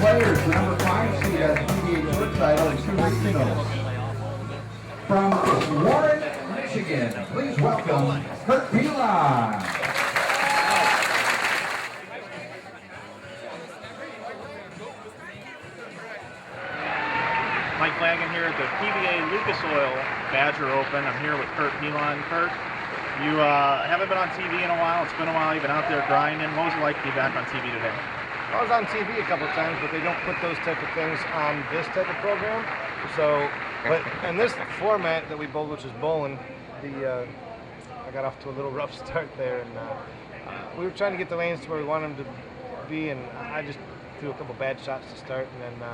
players, the number 5 seed has PBA Tour title and 2 regionals. From Warren, Michigan, please welcome Kurt Pilon. Mike Flanagan here at the PBA Lucas Oil Badger Open. I'm here with Kurt Pilon. Kurt, you haven't been on TV in a while. It's been a while. You've been out there grinding. What was it like to be back on TV today? I was on TV a couple of times, but they don't put those type of things on this type of program. So, but in this format that we bowled, which is bowling, I got off to a little rough start there, and we were trying to get the lanes to where we wanted them to be, and I just threw a couple bad shots to start, and then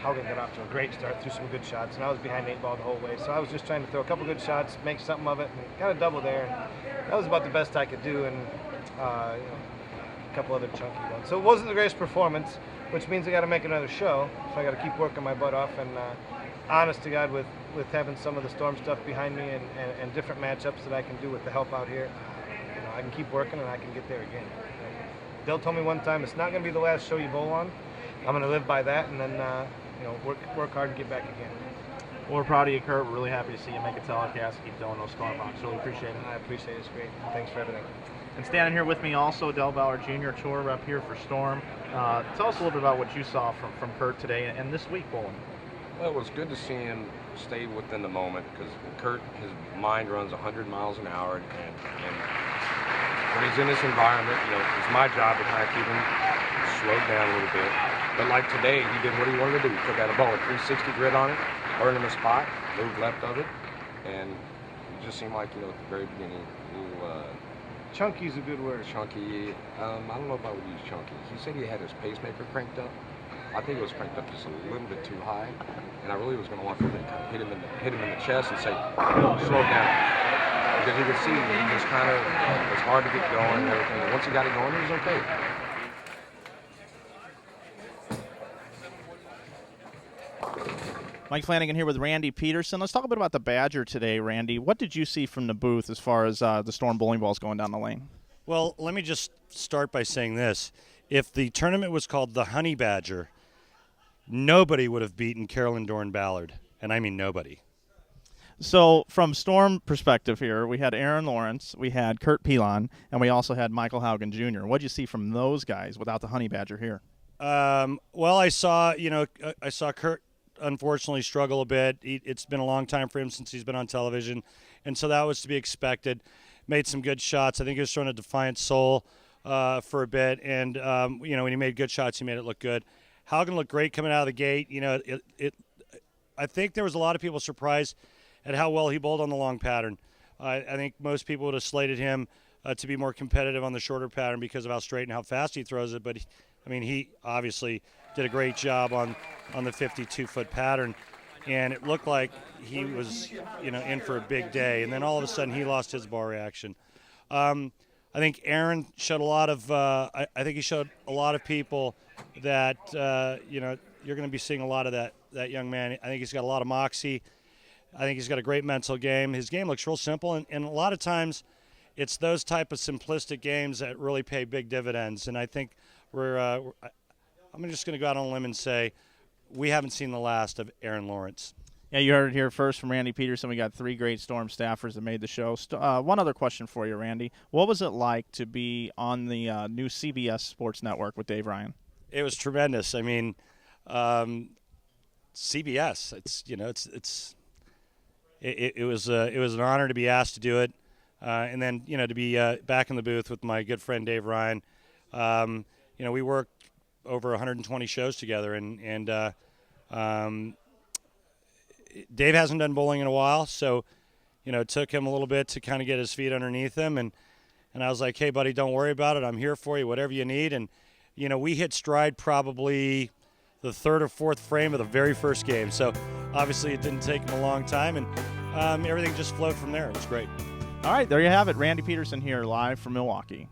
Haugen got off to a great start, threw some good shots, and I was behind 8 ball the whole way. So I was just trying to throw a couple good shots, make something of it, and kind of double there. And that was about the best I could do, and a couple other chunky ones. So it wasn't the greatest performance, which means I got to make another show. So I got to keep working my butt off. And honest to God, with having some of the Storm stuff behind me and different matchups that I can do with the help out here, I can keep working and I can get there again. Dale told me one time, it's not going to be the last show you bowl on. I'm going to live by that, and then work hard and get back again. Well, we're proud of you, Kurt. We're really happy to see you make a telecast. Keep doing those scorebox. Really appreciate it. I appreciate it. It's great. Thanks for everything. And standing here with me also, Ballard Jr., tour rep here for Storm. Tell us a little bit about what you saw from Kurt today and this week bowling. Well, it was good to see him stay within the moment, because Kurt, his mind runs 100 miles an hour, and when he's in this environment, it's my job to kind of keep him slowed down a little bit. But like today, he did what he wanted to do. He took out a ball with 360 grit on it, earned him a spot, moved left of it, and it just seemed like, at the very beginning, chunky's a good word. Chunky, I don't know if I would use chunky. He said he had his pacemaker cranked up. I think it was cranked up just a little bit too high, and I really was going to want to kind of hit him in the chest and say, slow down. Because you could see he just kind of, it was hard to get going and everything. And once he got it going, it was okay. Mike Flanagan here with Randy Pedersen. Let's talk a bit about the Badger today, Randy. What did you see from the booth as far as the Storm bowling balls going down the lane? Well, let me just start by saying this. If the tournament was called the Honey Badger, nobody would have beaten Carolyn Dorn Ballard, and I mean nobody. So from Storm perspective here, we had Aaron Lawrence, we had Kurt Pilon, and we also had Michael Haugen Jr. What did you see from those guys without the Honey Badger here? Well, I saw Kurt unfortunately struggle a bit. It's been a long time for him since he's been on television, and so that was to be expected. Made some good shots. I think he was throwing a Defiant Soul for a bit, and when he made good shots, he made it look good. Haugen looked great coming out of the gate. I think there was a lot of people surprised at how well he bowled on the long pattern. I think most people would have slated him to be more competitive on the shorter pattern because of how straight and how fast he throws it, but he obviously did a great job on the 52-foot pattern, and it looked like he was in for a big day. And then all of a sudden he lost his ball reaction. I think Aaron showed a lot of. I think he showed a lot of people that you're going to be seeing a lot of that young man. I think he's got a lot of moxie. I think he's got a great mental game. His game looks real simple, and a lot of times it's those type of simplistic games that really pay big dividends. And I think I'm just going to go out on a limb and say we haven't seen the last of Aaron Lawrence. Yeah, you heard it here first from Randy Pedersen. We got 3 great Storm staffers that made the show. One other question for you, Randy. What was it like to be on the new CBS Sports Network with Dave Ryan? It was tremendous. I mean, CBS. It was an honor to be asked to do it, and then to be back in the booth with my good friend Dave Ryan. We worked over 120 shows together, and Dave hasn't done bowling in a while, so it took him a little bit to kind of get his feet underneath him, and I was like, hey buddy, don't worry about it, I'm here for you, whatever you need. And we hit stride probably the 3rd or 4th frame of the very first game, so obviously it didn't take him a long time, and everything just flowed from there. It was great. All right, there you have it. Randy Pedersen here live from Milwaukee.